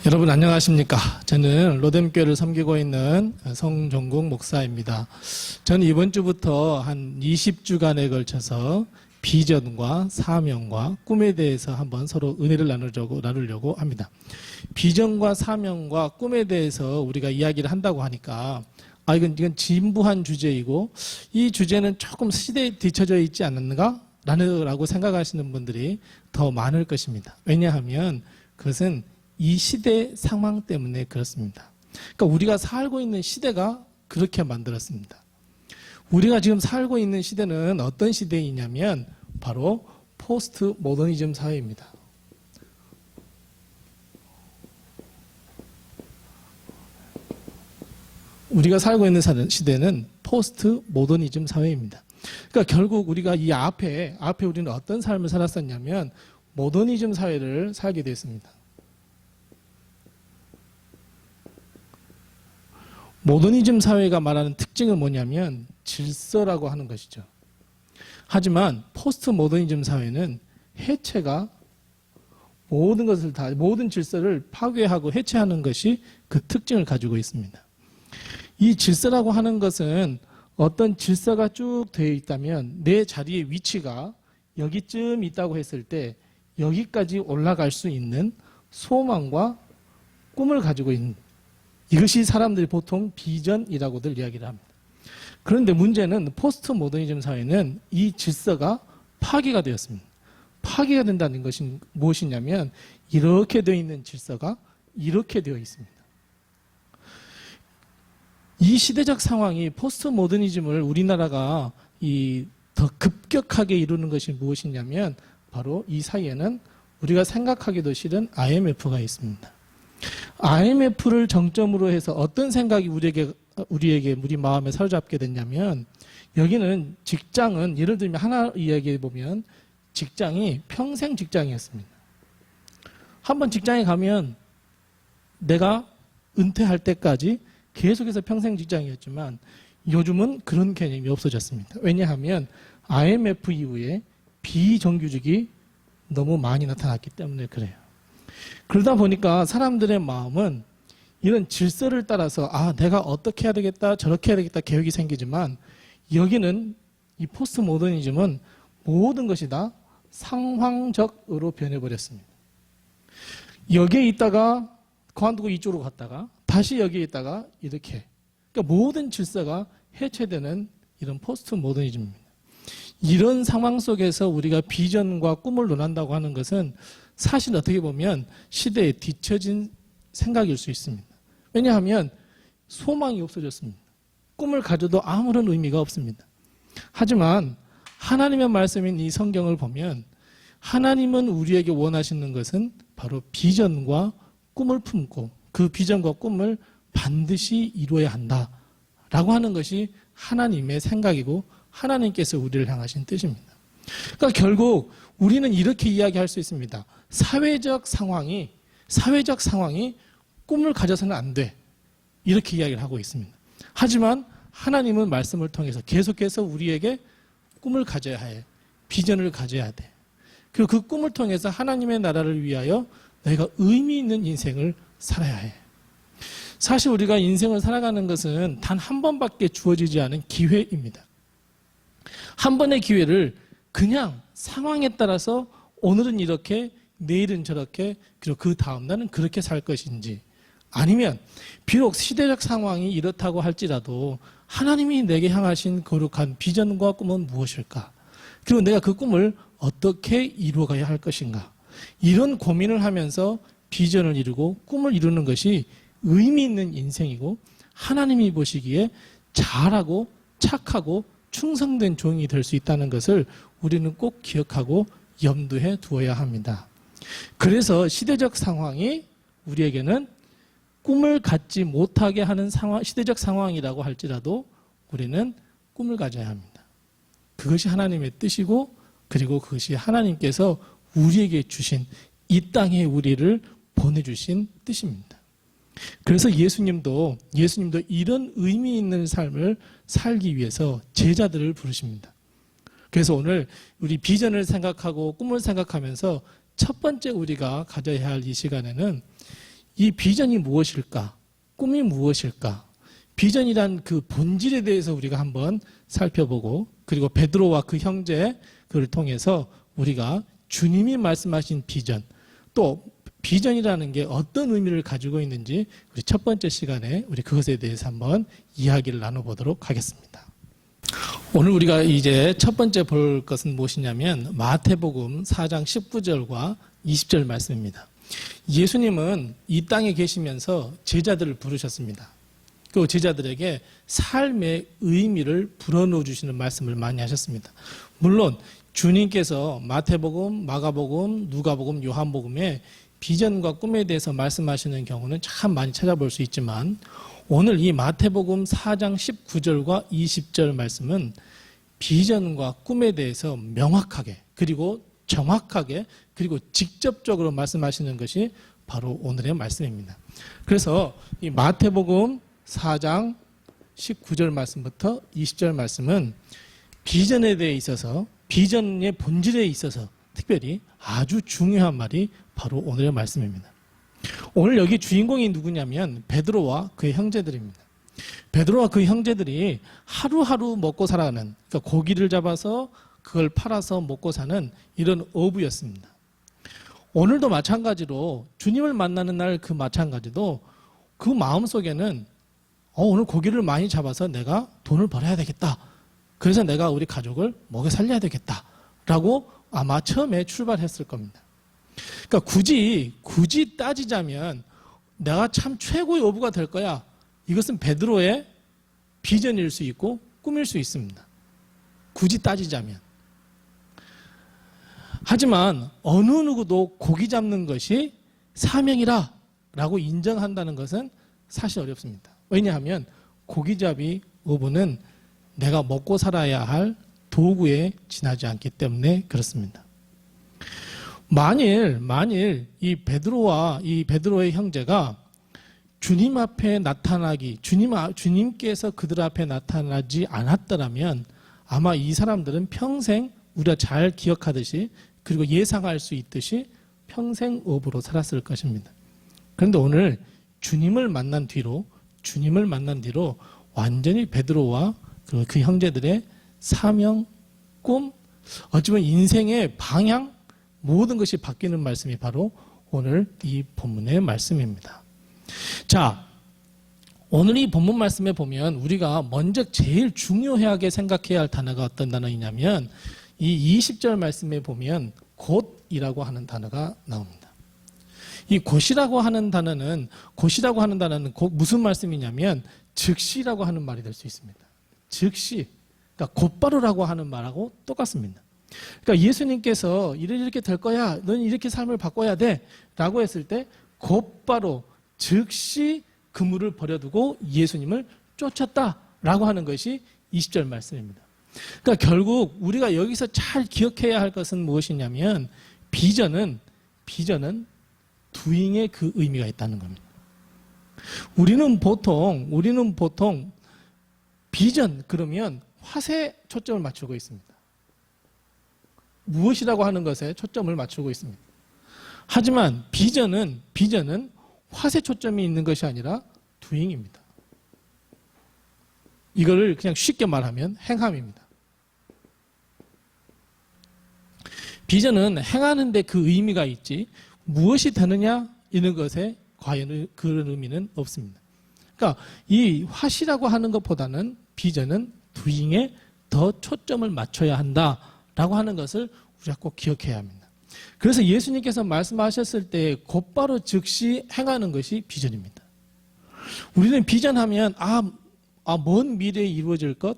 여러분 안녕하십니까? 저는 로뎀교회를 섬기고 있는 성종국 목사입니다. 저는 이번 주부터 한 20주간에 걸쳐서 비전과 사명과 꿈에 대해서 한번 서로 은혜를 나누려고 합니다. 비전과 사명과 꿈에 대해서 우리가 이야기를 한다고 하니까 이건 진부한 주제이고 이 주제는 조금 시대에 뒤처져 있지 않는가? 라고 생각하시는 분들이 더 많을 것입니다. 왜냐하면 그것은 이 시대 상황 때문에 그렇습니다. 그러니까 우리가 살고 있는 시대가 그렇게 만들었습니다. 우리가 지금 살고 있는 시대는 어떤 시대이냐면 바로 포스트 모더니즘 사회입니다. 우리가 살고 있는 시대는 포스트 모더니즘 사회입니다. 그러니까 결국 우리가 이 앞에 우리는 어떤 삶을 살았었냐면 모더니즘 사회를 살게 됐습니다. 모더니즘 사회가 말하는 특징은 뭐냐면 질서라고 하는 것이죠. 하지만 포스트 모더니즘 사회는 해체가 모든 질서를 파괴하고 해체하는 것이 그 특징을 가지고 있습니다. 이 질서라고 하는 것은 어떤 질서가 쭉 되어 있다면 내 자리의 위치가 여기쯤 있다고 했을 때 여기까지 올라갈 수 있는 소망과 꿈을 가지고 있는, 이것이 사람들이 보통 비전이라고들 이야기를 합니다. 그런데 문제는 포스트 모더니즘 사회는 이 질서가 파괴가 되었습니다. 파괴가 된다는 것이 무엇이냐면 이렇게 되어 있는 질서가 이렇게 되어 있습니다. 이 시대적 상황이 포스트 모더니즘을 우리나라가 더 급격하게 이루는 것이 무엇이냐면 바로 이 사이에는 우리가 생각하기도 싫은 IMF가 있습니다. IMF를 정점으로 해서 어떤 생각이 우리 마음에 사로잡게 됐냐면 여기는 직장은 예를 들면 하나 이야기해 보면 직장이 평생 직장이었습니다. 한번 직장에 가면 내가 은퇴할 때까지 계속해서 평생 직장이었지만 요즘은 그런 개념이 없어졌습니다. 왜냐하면 IMF 이후에 비정규직이 너무 많이 나타났기 때문에 그래요. 그러다 보니까 사람들의 마음은 이런 질서를 따라서 내가 어떻게 해야 되겠다 저렇게 해야 되겠다 계획이 생기지만 여기는 이 포스트 모더니즘은 모든 것이 다 상황적으로 변해버렸습니다. 여기에 있다가 그만두고 이쪽으로 갔다가 다시 여기에 있다가 이렇게, 그러니까 모든 질서가 해체되는 이런 포스트 모더니즘입니다. 이런 상황 속에서 우리가 비전과 꿈을 논한다고 하는 것은 사실 어떻게 보면 시대에 뒤처진 생각일 수 있습니다. 왜냐하면 소망이 없어졌습니다. 꿈을 가져도 아무런 의미가 없습니다. 하지만 하나님의 말씀인 이 성경을 보면 하나님은 우리에게 원하시는 것은 바로 비전과 꿈을 품고 그 비전과 꿈을 반드시 이루어야 한다라고 하는 것이 하나님의 생각이고 하나님께서 우리를 향하신 뜻입니다. 그러니까 결국 우리는 이렇게 이야기할 수 있습니다. 사회적 상황이 꿈을 가져서는 안 돼. 이렇게 이야기를 하고 있습니다. 하지만 하나님은 말씀을 통해서 계속해서 우리에게 꿈을 가져야 해. 비전을 가져야 돼. 그리고 그 꿈을 통해서 하나님의 나라를 위하여 너희가 의미 있는 인생을 살아야 해. 사실 우리가 인생을 살아가는 것은 단 한 번밖에 주어지지 않은 기회입니다. 한 번의 기회를 그냥 상황에 따라서 오늘은 이렇게 내일은 저렇게 그리고 그 다음 날은 그렇게 살 것인지, 아니면 비록 시대적 상황이 이렇다고 할지라도 하나님이 내게 향하신 거룩한 비전과 꿈은 무엇일까? 그리고 내가 그 꿈을 어떻게 이루어가야 할 것인가? 이런 고민을 하면서 비전을 이루고 꿈을 이루는 것이 의미 있는 인생이고 하나님이 보시기에 잘하고 착하고 충성된 종이 될 수 있다는 것을 우리는 꼭 기억하고 염두에 두어야 합니다. 그래서 시대적 상황이 우리에게는 꿈을 갖지 못하게 하는 시대적 상황이라고 할지라도 우리는 꿈을 가져야 합니다. 그것이 하나님의 뜻이고 그리고 그것이 하나님께서 우리에게 주신 이 땅에 우리를 보내주신 뜻입니다. 그래서 예수님도 이런 의미 있는 삶을 살기 위해서 제자들을 부르십니다. 그래서 오늘 우리 비전을 생각하고 꿈을 생각하면서 첫 번째 우리가 가져야 할 이 시간에는 이 비전이 무엇일까? 꿈이 무엇일까? 비전이란 그 본질에 대해서 우리가 한번 살펴보고, 그리고 베드로와 그 형제 그를 통해서 우리가 주님이 말씀하신 비전, 또 비전이라는 게 어떤 의미를 가지고 있는지 우리 첫 번째 시간에 우리 그것에 대해서 한번 이야기를 나눠보도록 하겠습니다. 오늘 우리가 이제 첫 번째 볼 것은 무엇이냐면 마태복음 4장 19절과 20절 말씀입니다. 예수님은 이 땅에 계시면서 제자들을 부르셨습니다. 그 제자들에게 삶의 의미를 불어넣어 주시는 말씀을 많이 하셨습니다. 물론 주님께서 마태복음, 마가복음, 누가복음, 요한복음에 비전과 꿈에 대해서 말씀하시는 경우는 참 많이 찾아볼 수 있지만 오늘 이 마태복음 4장 19절과 20절 말씀은 비전과 꿈에 대해서 명확하게 그리고 정확하게 그리고 직접적으로 말씀하시는 것이 바로 오늘의 말씀입니다. 그래서 이 마태복음 4장 19절 말씀부터 20절 말씀은 비전에 대해 있어서 비전의 본질에 있어서 특별히 아주 중요한 말이 바로 오늘의 말씀입니다. 오늘 여기 주인공이 누구냐면 베드로와 그의 형제들입니다. 베드로와 그 형제들이 하루하루 먹고 살아가는, 그러니까 고기를 잡아서 그걸 팔아서 먹고 사는 이런 어부였습니다. 오늘도 마찬가지로 주님을 만나는 날 그 마찬가지도 그 마음속에는 오늘 고기를 많이 잡아서 내가 돈을 벌어야 되겠다. 그래서 내가 우리 가족을 먹여 살려야 되겠다. 라고 아마 처음에 출발했을 겁니다. 그러니까 굳이 따지자면 내가 참 최고의 어부가 될 거야. 이것은 베드로의 비전일 수 있고 꿈일 수 있습니다. 굳이 따지자면. 하지만 어느 누구도 고기 잡는 것이 사명이라 라고 인정한다는 것은 사실 어렵습니다. 왜냐하면 고기잡이 어부는 내가 먹고 살아야 할 도구에 지나지 않기 때문에 그렇습니다. 만일 이 베드로와 이 베드로의 형제가 주님 앞에 나타나기, 주님께서 그들 앞에 나타나지 않았더라면 아마 이 사람들은 평생 우리가 잘 기억하듯이 그리고 예상할 수 있듯이 평생 어부로 살았을 것입니다. 그런데 오늘 주님을 만난 뒤로 완전히 베드로와 그 형제들의 사명, 꿈, 어쩌면 인생의 방향, 모든 것이 바뀌는 말씀이 바로 오늘 이 본문의 말씀입니다. 자, 오늘 이 본문 말씀에 보면 우리가 먼저 제일 중요하게 생각해야 할 단어가 어떤 단어이냐면 이 20절 말씀에 보면 곧이라고 하는 단어가 나옵니다. 이 곧이라고 하는 단어는 곧 무슨 말씀이냐면 즉시라고 하는 말이 될 수 있습니다. 즉시, 그러니까 곧바로라고 하는 말하고 똑같습니다. 그러니까 예수님께서 이렇게 될 거야, 너는 이렇게 삶을 바꿔야 돼 라고 했을 때 곧바로 즉시 그물을 버려두고 예수님을 쫓았다라고 하는 것이 20절 말씀입니다. 그러니까 결국 우리가 여기서 잘 기억해야 할 것은 무엇이냐면 비전은 doing의 그 의미가 있다는 겁니다. 우리는 보통 비전 그러면 화세 초점을 맞추고 있습니다. 무엇이라고 하는 것에 초점을 맞추고 있습니다. 하지만 비전은 화세 초점이 있는 것이 아니라 doing입니다. 이거를 그냥 쉽게 말하면 행함입니다. 비전은 행하는 데 그 의미가 있지 무엇이 되느냐 이런 것에 과연 그런 의미는 없습니다. 그러니까 이 화시라고 하는 것보다는 비전은 doing에 더 초점을 맞춰야 한다라고 하는 것을 우리가 꼭 기억해야 합니다. 그래서 예수님께서 말씀하셨을 때 곧바로 즉시 행하는 것이 비전입니다. 우리는 비전하면 먼 미래에 이루어질 것,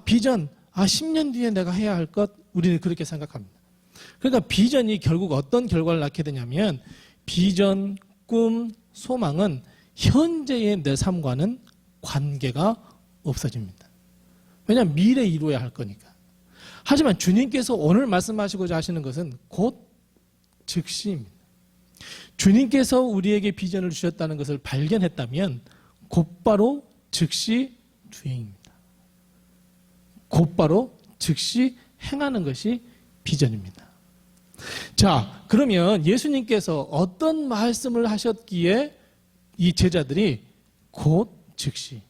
비전, 10년 뒤에 내가 해야 할 것, 우리는 그렇게 생각합니다. 그러니까 비전이 결국 어떤 결과를 낳게 되냐면 비전, 꿈, 소망은 현재의 내 삶과는 관계가 없어집니다. 왜냐하면 미래에 이루어야 할 거니까. 하지만 주님께서 오늘 말씀하시고자 하시는 것은 곧 즉시입니다. 주님께서 우리에게 비전을 주셨다는 것을 발견했다면 곧바로 즉시 doing입니다. 곧바로 즉시 행하는 것이 비전입니다. 자, 그러면 예수님께서 어떤 말씀을 하셨기에 이 제자들이 곧 즉시.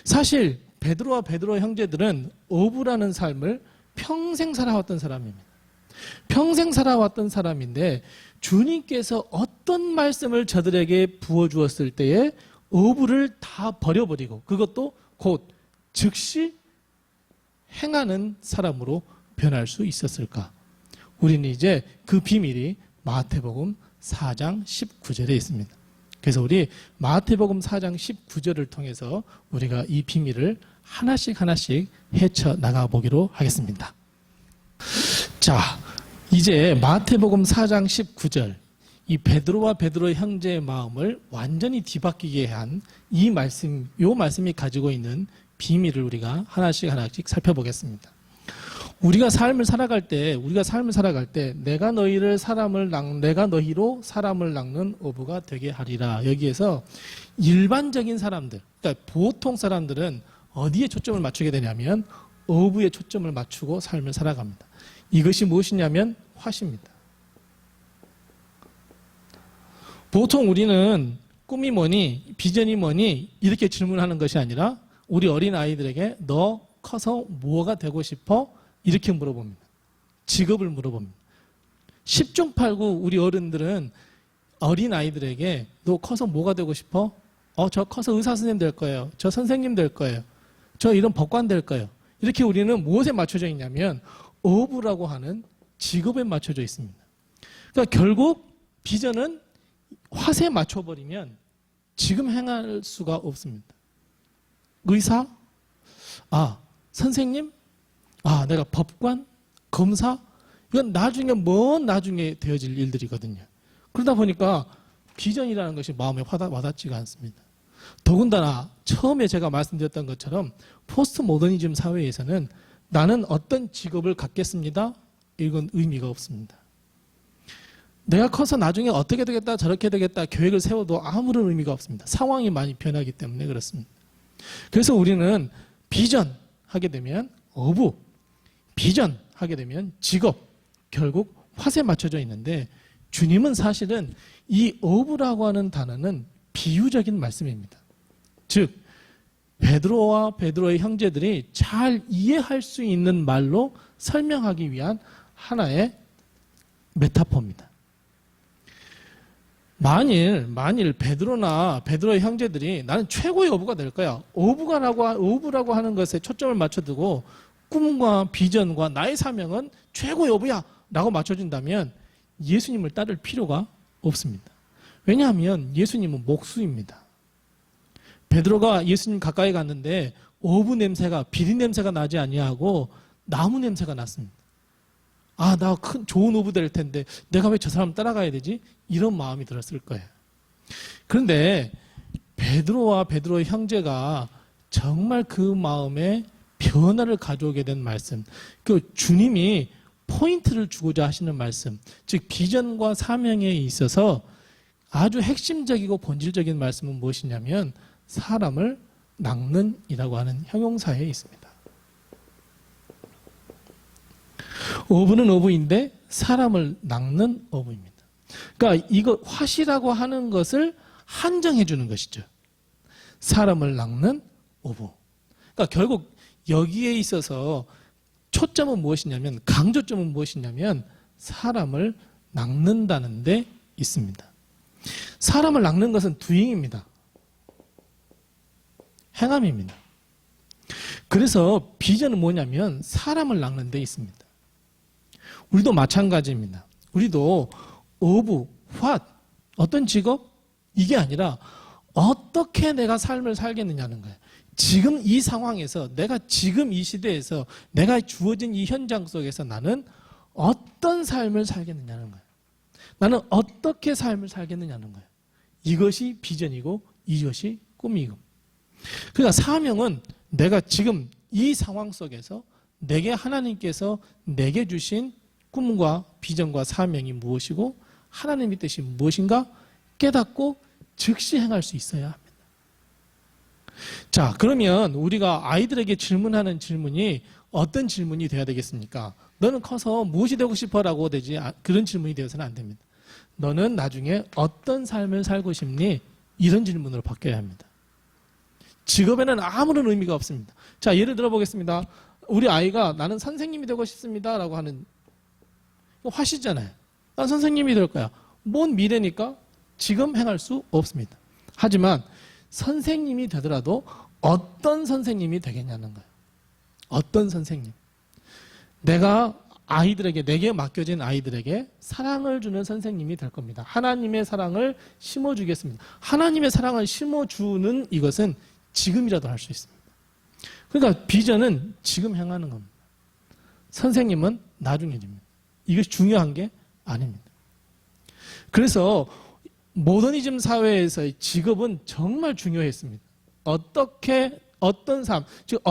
사실 베드로와 베드로 형제들은 어부라는 삶을 평생 살아왔던 사람입니다. 평생 살아왔던 사람인데 주님께서 어떤 말씀을 저들에게 부어주었을 때에 어부를 다 버려버리고 그것도 곧 즉시 행하는 사람으로 변할 수 있었을까? 우리는 이제 그 비밀이 마태복음 4장 19절에 있습니다. 그래서 우리 마태복음 4장 19절을 통해서 우리가 이 비밀을 하나씩 헤쳐나가 보기로 하겠습니다. 자, 이제 마태복음 4장 19절, 이 베드로와 베드로의 형제의 마음을 완전히 뒤바뀌게 한 이 말씀, 요 말씀이 가지고 있는 비밀을 우리가 하나씩 살펴보겠습니다. 우리가 삶을 살아갈 때 내가 너희로 사람을 낚는 어부가 되게 하리라. 여기에서 일반적인 사람들, 그러니까 보통 사람들은 어디에 초점을 맞추게 되냐면 어부에 초점을 맞추고 삶을 살아갑니다. 이것이 무엇이냐면 화시입니다. 보통 우리는 꿈이 뭐니, 비전이 뭐니 이렇게 질문하는 것이 아니라 우리 어린 아이들에게 너 커서 뭐가 되고 싶어? 이렇게 물어봅니다. 직업을 물어봅니다. 10중 8구 우리 어른들은 어린 아이들에게 너 커서 뭐가 되고 싶어? 저 커서 의사 선생님 될 거예요. 저 선생님 될 거예요. 저 이런 법관 될 거예요. 이렇게 우리는 무엇에 맞춰져 있냐면 어부라고 하는 직업에 맞춰져 있습니다. 그러니까 결국 비전은 화세에 맞춰버리면 지금 행할 수가 없습니다. 의사? 선생님? 내가 법관? 검사? 이건 먼 나중에 되어질 일들이거든요. 그러다 보니까 비전이라는 것이 마음에 와닿지가 않습니다. 더군다나 처음에 제가 말씀드렸던 것처럼 포스트 모더니즘 사회에서는 나는 어떤 직업을 갖겠습니다. 이건 의미가 없습니다. 내가 커서 나중에 어떻게 되겠다 저렇게 되겠다 계획을 세워도 아무런 의미가 없습니다. 상황이 많이 변하기 때문에 그렇습니다. 그래서 우리는 비전 하게 되면 어부, 비전 하게 되면 직업, 결국 화세에 맞춰져 있는데 주님은 사실은 이 어부라고 하는 단어는 비유적인 말씀입니다. 즉 베드로와 베드로의 형제들이 잘 이해할 수 있는 말로 설명하기 위한 하나의 메타포입니다. 만일 베드로나 베드로의 형제들이 나는 최고의 어부가 될 거야. 어부라고 하는 것에 초점을 맞춰두고 꿈과 비전과 나의 사명은 최고의 어부야 라고 맞춰준다면 예수님을 따를 필요가 없습니다. 왜냐하면 예수님은 목수입니다. 베드로가 예수님 가까이 갔는데 어부 냄새가 비린 냄새가 나지 아니하고 나무 냄새가 났습니다. 나 좋은 어부 될 텐데 내가 왜 저 사람 따라가야 되지? 이런 마음이 들었을 거예요. 그런데 베드로와 베드로의 형제가 정말 그 마음에 변화를 가져오게 된 말씀, 그 주님이 포인트를 주고자 하시는 말씀, 즉 비전과 사명에 있어서 아주 핵심적이고 본질적인 말씀은 무엇이냐면 사람을 낚는 이라고 하는 형용사에 있습니다. 어부는 어부인데 사람을 낚는 어부입니다. 그러니까 이거 화시라고 하는 것을 한정해 주는 것이죠. 사람을 낚는 어부. 그러니까 결국 여기에 있어서 초점은 무엇이냐면, 강조점은 무엇이냐면 사람을 낚는다는 데 있습니다. 사람을 낚는 것은 doing입니다. 행함입니다. 그래서 비전은 뭐냐면 사람을 낚는 데 있습니다. 우리도 마찬가지입니다. 우리도 어부, what, 어떤 직업? 이게 아니라 어떻게 내가 삶을 살겠느냐는 거예요. 지금 이 상황에서 내가 지금 이 시대에서 내가 주어진 이 현장 속에서 나는 어떤 삶을 살겠느냐는 거예요. 나는 어떻게 삶을 살겠느냐는 거예요. 이것이 비전이고 이것이 꿈이고. 그러니까 사명은 내가 지금 이 상황 속에서 내게 하나님께서 내게 주신 꿈과 비전과 사명이 무엇이고 하나님의 뜻이 무엇인가 깨닫고 즉시 행할 수 있어야 합니다. 자, 그러면 우리가 아이들에게 질문하는 질문이 어떤 질문이 돼야 되겠습니까? 너는 커서 무엇이 되고 싶어라고 되지 그런 질문이 되어서는 안 됩니다. 너는 나중에 어떤 삶을 살고 싶니? 이런 질문으로 바뀌어야 합니다. 직업에는 아무런 의미가 없습니다. 자, 예를 들어 보겠습니다. 우리 아이가 나는 선생님이 되고 싶습니다 라고 하는 화시잖아요. 난 선생님이 될 거야. 뭔 미래니까 지금 행할 수 없습니다. 하지만 선생님이 되더라도 어떤 선생님이 되겠냐는 거예요. 어떤 선생님. 내가 아이들에게, 내게 맡겨진 아이들에게 사랑을 주는 선생님이 될 겁니다. 하나님의 사랑을 심어주겠습니다. 하나님의 사랑을 심어주는 이것은 지금이라도 할 수 있습니다. 그러니까 비전은 지금 행하는 겁니다. 선생님은 나중에 집니다. 이것이 중요한 게 아닙니다. 그래서 모더니즘 사회에서의 직업은 정말 중요했습니다. 어떻게 어떤 삶, 즉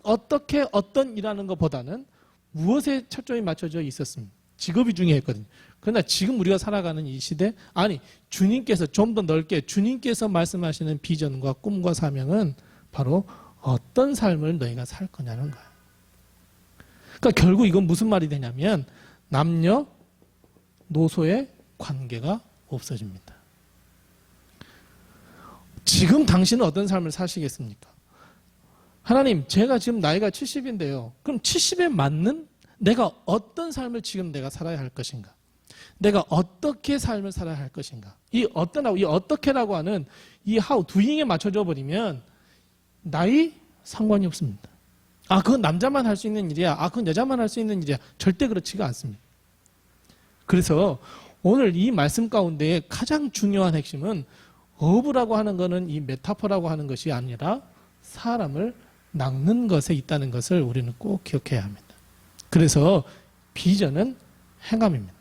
어떻게 어떤 일하는 것보다는 무엇에 초점이 맞춰져 있었습니다. 직업이 중요했거든요. 그러나 지금 우리가 살아가는 이 시대, 아니 주님께서 좀 더 넓게 주님께서 말씀하시는 비전과 꿈과 사명은 바로 어떤 삶을 너희가 살 거냐는 거예요. 그러니까 결국 이건 무슨 말이 되냐면 남녀 노소의 관계가 없어집니다. 지금 당신은 어떤 삶을 사시겠습니까? 하나님, 제가 지금 나이가 70인데요. 그럼 70에 맞는 내가 어떤 삶을 지금 내가 살아야 할 것인가? 내가 어떻게 삶을 살아야 할 것인가? 이 어떤하고 이 어떻게라고 하는 이 how, doing에 맞춰져 버리면 나이 상관이 없습니다. 아, 그건 남자만 할 수 있는 일이야. 아, 그건 여자만 할 수 있는 일이야. 절대 그렇지가 않습니다. 그래서 오늘 이 말씀 가운데 가장 중요한 핵심은 어부라고 하는 것은 이 메타포라고 하는 것이 아니라 사람을 낚는 것에 있다는 것을 우리는 꼭 기억해야 합니다. 그래서 비전은 행함입니다.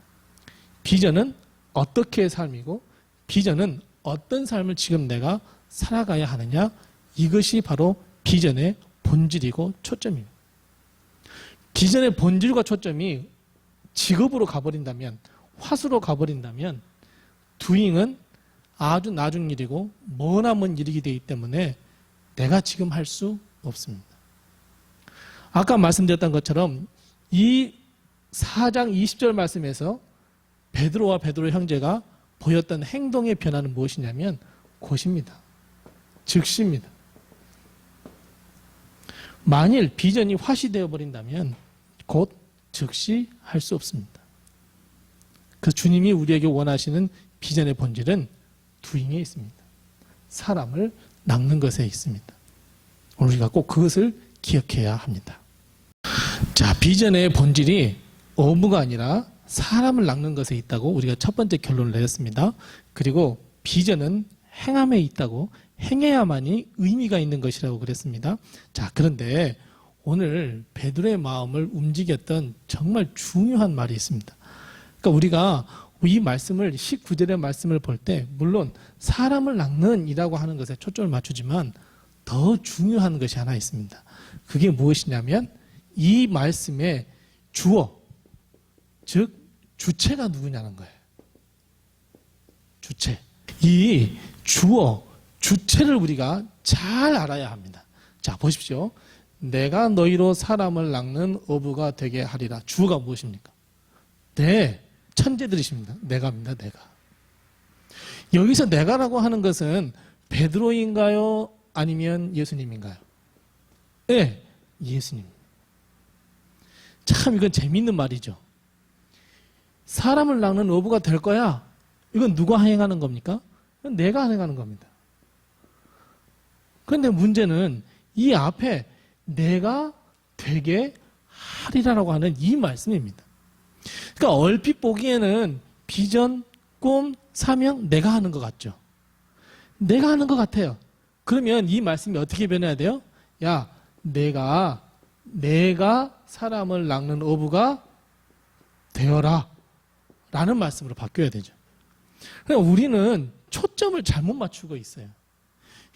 비전은 어떻게의 삶이고 비전은 어떤 삶을 지금 내가 살아가야 하느냐, 이것이 바로 비전의 본질이고 초점입니다. 비전의 본질과 초점이 직업으로 가버린다면, 화수로 가버린다면 두잉은 아주 나중 일이고 머나먼 일이기 되기 때문에 내가 지금 할 수 없습니다. 아까 말씀드렸던 것처럼 이 4장 20절 말씀에서 베드로와 베드로 형제가 보였던 행동의 변화는 무엇이냐면 곧입니다. 즉시입니다. 만일 비전이 화시되어 버린다면 곧 즉시 할 수 없습니다. 그래서 주님이 우리에게 원하시는 비전의 본질은 두잉에 있습니다. 사람을 낚는 것에 있습니다. 오늘 우리가 꼭 그것을 기억해야 합니다. 자, 비전의 본질이 어부가 아니라 사람을 낚는 것에 있다고 우리가 첫 번째 결론을 내렸습니다. 그리고 비전은 행함에 있다고, 행해야만이 의미가 있는 것이라고 그랬습니다. 자, 그런데 오늘 베드로의 마음을 움직였던 정말 중요한 말이 있습니다. 그러니까 우리가 이 말씀을 19절의 말씀을 볼 때 물론 사람을 낚는 이라고 하는 것에 초점을 맞추지만 더 중요한 것이 하나 있습니다. 그게 무엇이냐면 이 말씀의 주어, 즉 주체가 누구냐는 거예요. 주체. 이 주어, 주체를 우리가 잘 알아야 합니다. 자, 보십시오. 내가 너희로 사람을 낚는 어부가 되게 하리라. 주어가 무엇입니까? 네, 천재들이십니다. 내가입니다. 내가. 여기서 내가라고 하는 것은 베드로인가요? 아니면 예수님인가요? 네, 예수님. 참 이건 재미있는 말이죠. 사람을 낚는 어부가 될 거야. 이건 누가 행하는 겁니까? 이건 내가 행하는 겁니다. 그런데 문제는 이 앞에 내가 되게 하리라라고 하는 이 말씀입니다. 그러니까 얼핏 보기에는 비전, 꿈, 사명 내가 하는 것 같죠. 내가 하는 것 같아요. 그러면 이 말씀이 어떻게 변해야 돼요? 야, 내가 사람을 낚는 어부가 되어라 라는 말씀으로 바뀌어야 되죠. 그러니까 우리는 초점을 잘못 맞추고 있어요.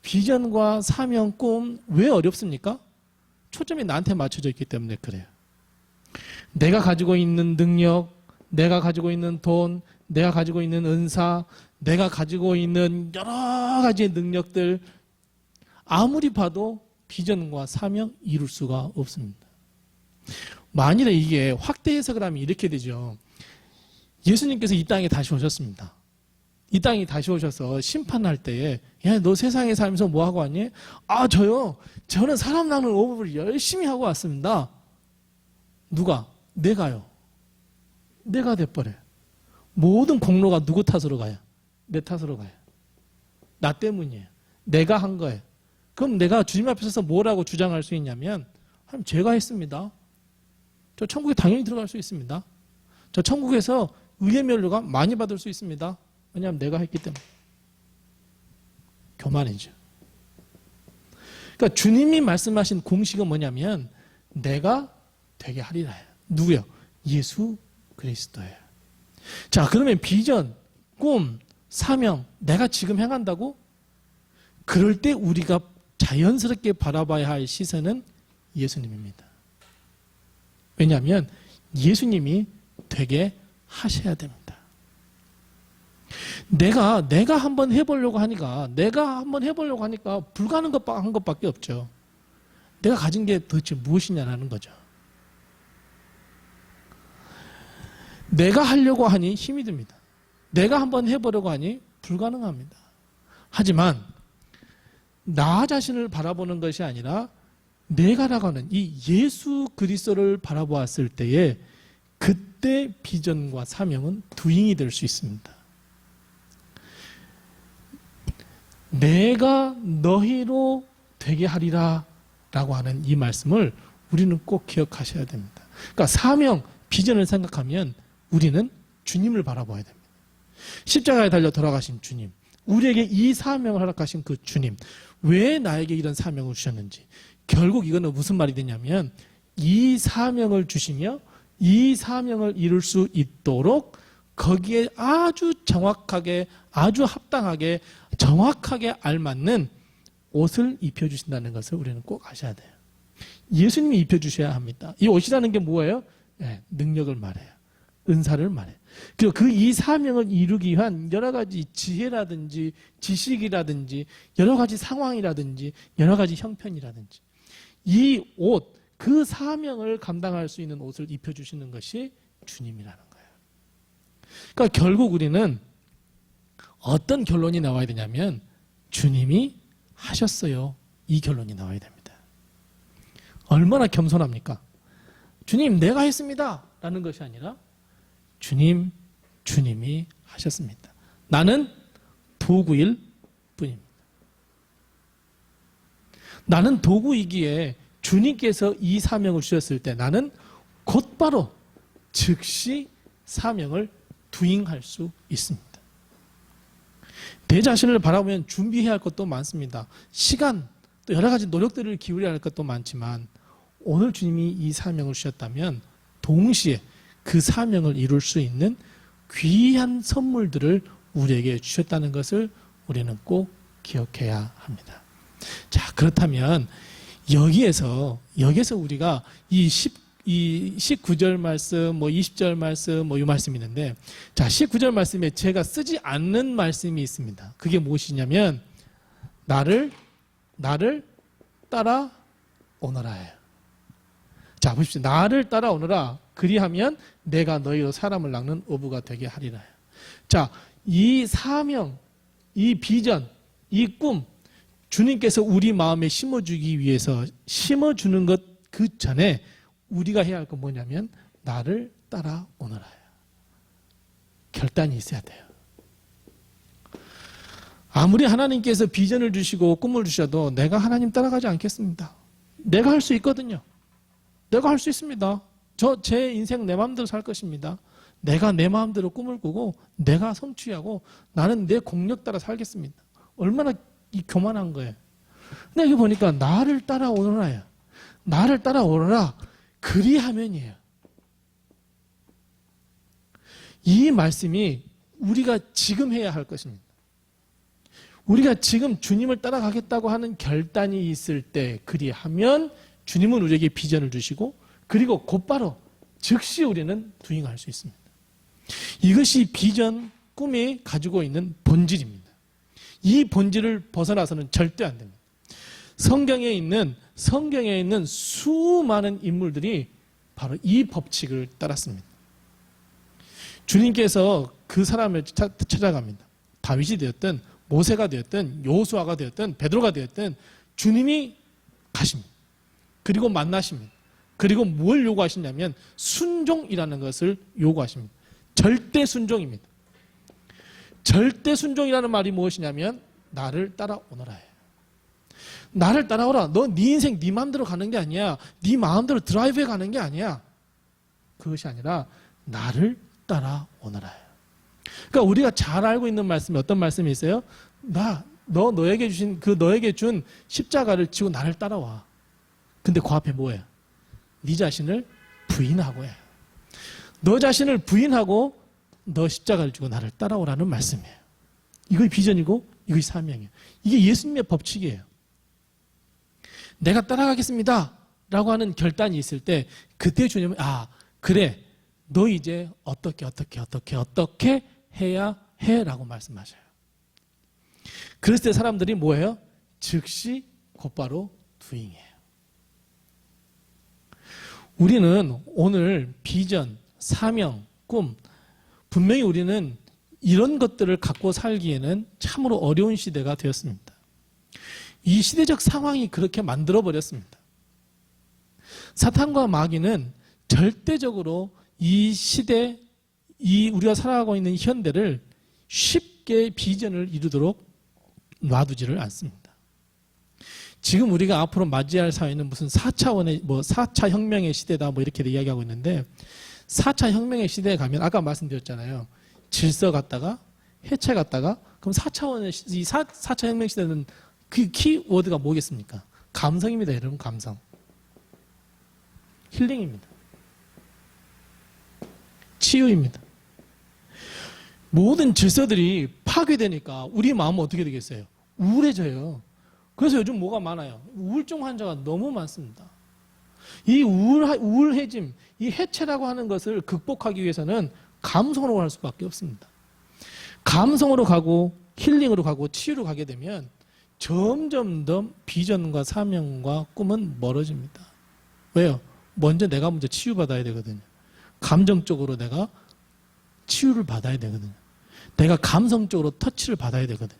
비전과 사명, 꿈 왜 어렵습니까? 초점이 나한테 맞춰져 있기 때문에 그래요. 내가 가지고 있는 능력, 내가 가지고 있는 돈, 내가 가지고 있는 은사, 내가 가지고 있는 여러 가지의 능력들 아무리 봐도 비전과 사명 이룰 수가 없습니다. 만일에 이게 확대 해석을 하면 이렇게 되죠. 예수님께서 이 땅에 다시 오셨습니다. 이 땅에 다시 오셔서 심판할 때에 야, 너 세상에 살면서 뭐 하고 왔니? 아, 저는 사람 낳는 업을 열심히 하고 왔습니다. 누가? 내가요. 내가 돼버려. 모든 공로가 누구 탓으로 가요? 내 탓으로 가요. 나 때문이에요. 내가 한 거예요. 그럼 내가 주님 앞에 서서 뭐라고 주장할 수 있냐면 제가 했습니다. 저 천국에 당연히 들어갈 수 있습니다. 저 천국에서 의의 면류가 많이 받을 수 있습니다. 왜냐하면 내가 했기 때문에. 교만이죠. 그러니까 주님이 말씀하신 공식은 뭐냐면 내가 되게 하리라. 누구요? 예수 그리스도예요. 자, 그러면 비전, 꿈, 사명 내가 지금 행한다고? 그럴 때 우리가 자연스럽게 바라봐야 할 시선은 예수님입니다. 왜냐하면 예수님이 되게 하셔야 됩니다. 내가 한번 해보려고 하니까 불가능한 것밖에 없죠. 내가 가진 게 도대체 무엇이냐라는 거죠. 내가 하려고 하니 힘이 듭니다. 내가 한번 해보려고 하니 불가능합니다. 하지만 나 자신을 바라보는 것이 아니라 내가라고 하는 이 예수 그리스도를 바라보았을 때에 그때 비전과 사명은 두잉이 될 수 있습니다. 내가 너희로 되게 하리라 라고 하는 이 말씀을 우리는 꼭 기억하셔야 됩니다. 그러니까 사명, 비전을 생각하면 우리는 주님을 바라봐야 됩니다. 십자가에 달려 돌아가신 주님, 우리에게 이 사명을 허락하신 그 주님, 왜 나에게 이런 사명을 주셨는지, 결국 이거는 무슨 말이 되냐면 이 사명을 주시며 이 사명을 이룰 수 있도록 거기에 아주 정확하게, 아주 합당하게, 정확하게 알맞는 옷을 입혀주신다는 것을 우리는 꼭 아셔야 돼요. 예수님이 입혀주셔야 합니다. 이 옷이라는 게 뭐예요? 네, 능력을 말해요. 은사를 말해요. 그리고 그 이 사명을 이루기 위한 여러 가지 지혜라든지 지식이라든지 여러 가지 상황이라든지 여러 가지 형편이라든지 이 옷, 그 사명을 감당할 수 있는 옷을 입혀주시는 것이 주님이라는 거예요. 그러니까 결국 우리는 어떤 결론이 나와야 되냐면 주님이 하셨어요. 이 결론이 나와야 됩니다. 얼마나 겸손합니까? 주님, 내가 했습니다. 라는 것이 아니라 주님이 하셨습니다. 나는 도구일 뿐입니다. 나는 도구이기에 주님께서 이 사명을 주셨을 때 나는 곧바로 즉시 사명을 두잉할 수 있습니다. 내 자신을 바라보면 준비해야 할 것도 많습니다. 시간, 또 여러 가지 노력들을 기울여야 할 것도 많지만 오늘 주님이 이 사명을 주셨다면 동시에 그 사명을 이룰 수 있는 귀한 선물들을 우리에게 주셨다는 것을 우리는 꼭 기억해야 합니다. 자, 그렇다면 여기에서 우리가 이 19절 말씀, 20절 말씀, 이 말씀이 있는데, 자, 19절 말씀에 제가 쓰지 않는 말씀이 있습니다. 그게 무엇이냐면, 나를 따라오너라예요. 자, 보십시오. 나를 따라오너라. 그리하면 내가 너희로 사람을 낳는 어부가 되게 하리라. 자, 이 사명, 이 비전, 이 꿈, 주님께서 우리 마음에 심어주기 위해서 심어주는 것 그 전에 우리가 해야 할 건 뭐냐면 나를 따라오너라. 결단이 있어야 돼요. 아무리 하나님께서 비전을 주시고 꿈을 주셔도 내가 하나님 따라가지 않겠습니다. 내가 할 수 있거든요. 내가 할 수 있습니다. 제 인생 내 마음대로 살 것입니다. 내가 내 마음대로 꿈을 꾸고 내가 성취하고 나는 내 공력 따라 살겠습니다. 얼마나 교만한 거예요. 근데 여기 보니까 나를 따라오너라요. 나를 따라오너라. 그리하면이에요. 이 말씀이 우리가 지금 해야 할 것입니다. 우리가 지금 주님을 따라가겠다고 하는 결단이 있을 때 그리하면 주님은 우리에게 비전을 주시고 그리고 곧바로 즉시 우리는 두잉할 수 있습니다. 이것이 비전, 꿈이 가지고 있는 본질입니다. 이 본질을 벗어나서는 절대 안 됩니다. 성경에 있는 수많은 인물들이 바로 이 법칙을 따랐습니다. 주님께서 그 사람을 찾아갑니다. 다윗이 되었든 모세가 되었든 여호수아가 되었든 베드로가 되었든 주님이 가십니다. 그리고 만나십니다. 그리고 뭘 요구하시냐면 순종이라는 것을 요구하십니다. 절대 순종입니다. 절대 순종이라는 말이 무엇이냐면 나를 따라오너라. 나를 따라오라. 너 네 인생 네 마음대로 가는 게 아니야. 네 마음대로 드라이브에 가는 게 아니야. 그것이 아니라 나를 따라오너라. 그러니까 우리가 잘 알고 있는 말씀이 어떤 말씀이 있어요? 너에게 주신 너에게 준 십자가를 지고 나를 따라와. 근데 그 앞에 뭐예요? 네 자신을 부인하고 해. 너 자신을 부인하고 너 십자가를 지고 나를 따라오라는 말씀이에요. 이것이 비전이고 이것이 사명이에요. 이게 예수님의 법칙이에요. 내가 따라가겠습니다 라고 하는 결단이 있을 때 그때 주님은 그래 너 이제 어떻게 해야 해 라고 말씀하셔요. 그랬을 때 사람들이 뭐예요? 즉시 곧바로 doing이에요. 우리는 오늘 비전, 사명, 꿈 분명히 우리는 이런 것들을 갖고 살기에는 참으로 어려운 시대가 되었습니다. 이 시대적 상황이 그렇게 만들어버렸습니다. 사탄과 마귀는 절대적으로 이 시대, 우리가 살아가고 있는 현대를 쉽게 비전을 이루도록 놔두지를 않습니다. 지금 우리가 앞으로 맞이할 사회는 무슨 4차 혁명의 시대다 이렇게 이야기하고 있는데 4차 혁명의 시대에 가면 아까 말씀드렸잖아요. 질서 갔다가 해체 갔다가 그럼 4차 혁명 시대는 그 키워드가 뭐겠습니까? 감성입니다. 여러분 감성. 힐링입니다. 치유입니다. 모든 질서들이 파괴되니까 우리 마음은 어떻게 되겠어요? 우울해져요. 그래서 요즘 뭐가 많아요? 우울증 환자가 너무 많습니다. 이 우울해짐, 이 해체라고 하는 것을 극복하기 위해서는 감성으로 갈 수밖에 없습니다. 감성으로 가고 힐링으로 가고 치유로 가게 되면 점점 더 비전과 사명과 꿈은 멀어집니다. 왜요? 먼저 내가 치유받아야 되거든요. 감정적으로 내가 치유를 받아야 되거든요. 내가 감성적으로 터치를 받아야 되거든요.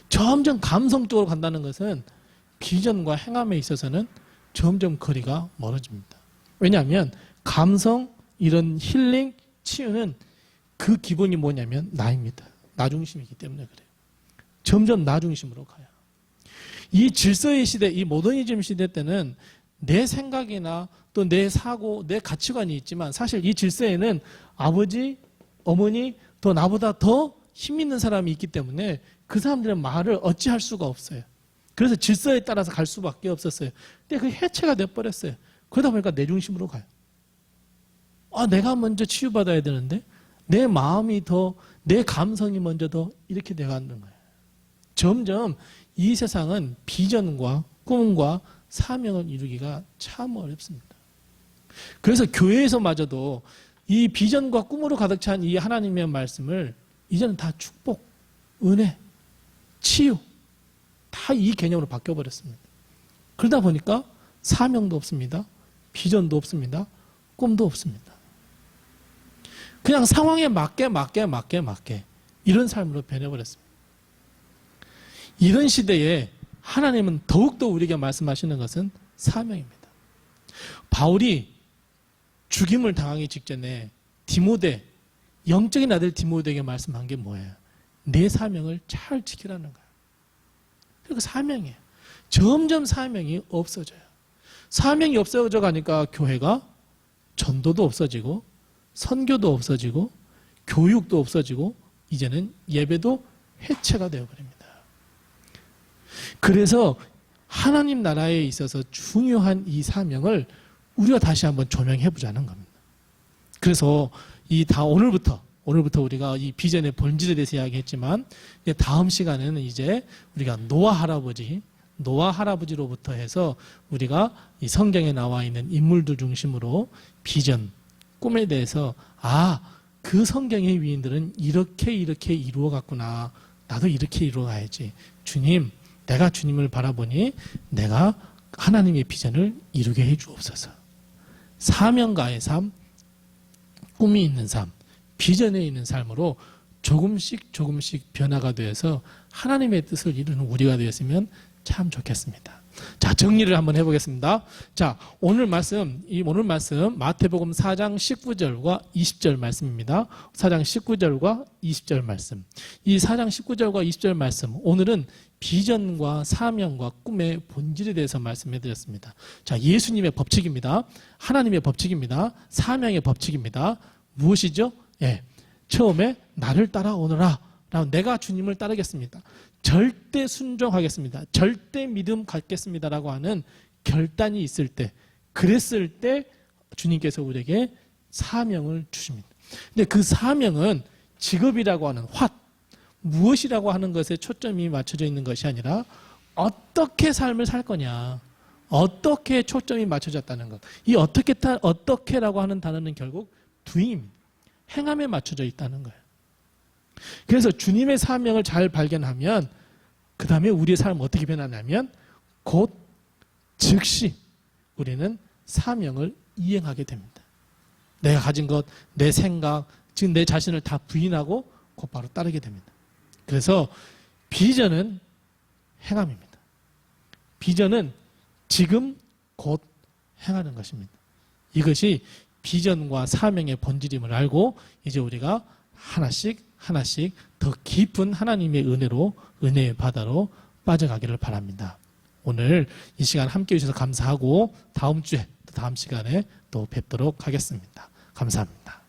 점점 감성적으로 간다는 것은 비전과 행함에 있어서는 점점 거리가 멀어집니다. 왜냐하면 감성, 이런 힐링, 치유는 그 기본이 뭐냐면 나입니다. 나 중심이기 때문에 그래요. 점점 나 중심으로 가요. 이 질서의 시대, 이 모더니즘 시대 때는 내 생각이나 또 내 사고, 내 가치관이 있지만 사실 이 질서에는 아버지, 어머니, 더 나보다 더 힘 있는 사람이 있기 때문에 그 사람들의 말을 어찌할 수가 없어요. 그래서 질서에 따라서 갈 수밖에 없었어요. 근데 그 해체가 돼버렸어요. 그러다 보니까 내 중심으로 가요. 내가 먼저 치유받아야 되는데 내 마음이 더, 내 감성이 먼저 더 이렇게 돼가는 거예요. 점점 이 세상은 비전과 꿈과 사명을 이루기가 참 어렵습니다. 그래서 교회에서마저도 이 비전과 꿈으로 가득 찬 이 하나님의 말씀을 이제는 다 축복, 은혜, 치유 다 이 개념으로 바뀌어버렸습니다. 그러다 보니까 사명도 없습니다. 비전도 없습니다. 꿈도 없습니다. 그냥 상황에 맞게 이런 삶으로 변해버렸습니다. 이런 시대에 하나님은 더욱더 우리에게 말씀하시는 것은 사명입니다. 바울이 죽임을 당하기 직전에 디모데, 영적인 아들 디모데에게 말씀한 게 뭐예요? 내 사명을 잘 지키라는 거예요. 그리고 사명이에요. 점점 사명이 없어져요. 사명이 없어져 가니까 교회가 전도도 없어지고 선교도 없어지고 교육도 없어지고 이제는 예배도 해체가 되어버립니다. 그래서 하나님 나라에 있어서 중요한 이 사명을 우리가 다시 한번 조명해보자는 겁니다. 그래서 오늘부터 우리가 이 비전의 본질에 대해서 이야기했지만 다음 시간에는 이제 우리가 노아 할아버지로부터 해서 우리가 이 성경에 나와 있는 인물들 중심으로 비전, 꿈에 대해서 그 성경의 위인들은 이렇게 이루어갔구나. 나도 이렇게 이루어가야지. 주님, 내가 주님을 바라보니 내가 하나님의 비전을 이루게 해 주옵소서. 사명가의 삶, 꿈이 있는 삶, 비전에 있는 삶으로 조금씩 변화가 되어서 하나님의 뜻을 이루는 우리가 되었으면 참 좋겠습니다. 자, 정리를 한번 해보겠습니다. 자, 오늘 말씀 마태복음 4장 19절과 20절 말씀입니다. 4장 19절과 20절 말씀. 이 4장 19절과 20절 말씀, 오늘은 비전과 사명과 꿈의 본질에 대해서 말씀해 드렸습니다. 자, 예수님의 법칙입니다. 하나님의 법칙입니다. 사명의 법칙입니다. 무엇이죠? 예. 처음에 나를 따라오너라. 내가 주님을 따르겠습니다. 절대 순종하겠습니다. 절대 믿음 갖겠습니다라고 하는 결단이 있을 때, 그랬을 때 주님께서 우리에게 사명을 주십니다. 근데 그 사명은 직업이라고 하는 무엇이라고 하는 것에 초점이 맞춰져 있는 것이 아니라 어떻게 삶을 살 거냐, 어떻게 초점이 맞춰졌다는 것. 이 어떻게라고 하는 단어는 결국 doing입니다. 행함에 맞춰져 있다는 거예요. 그래서 주님의 사명을 잘 발견하면 그 다음에 우리의 삶은 어떻게 변하냐면 곧 즉시 우리는 사명을 이행하게 됩니다. 내가 가진 것, 내 생각, 지금 내 자신을 다 부인하고 곧바로 따르게 됩니다. 그래서 비전은 행함입니다. 비전은 지금 곧 행하는 것입니다. 이것이 비전과 사명의 본질임을 알고 이제 우리가 하나씩 더 깊은 하나님의 은혜의 바다로 빠져가기를 바랍니다. 오늘 이 시간 함께 해주셔서 감사하고 다음 주에 또 다음 시간에 또 뵙도록 하겠습니다. 감사합니다.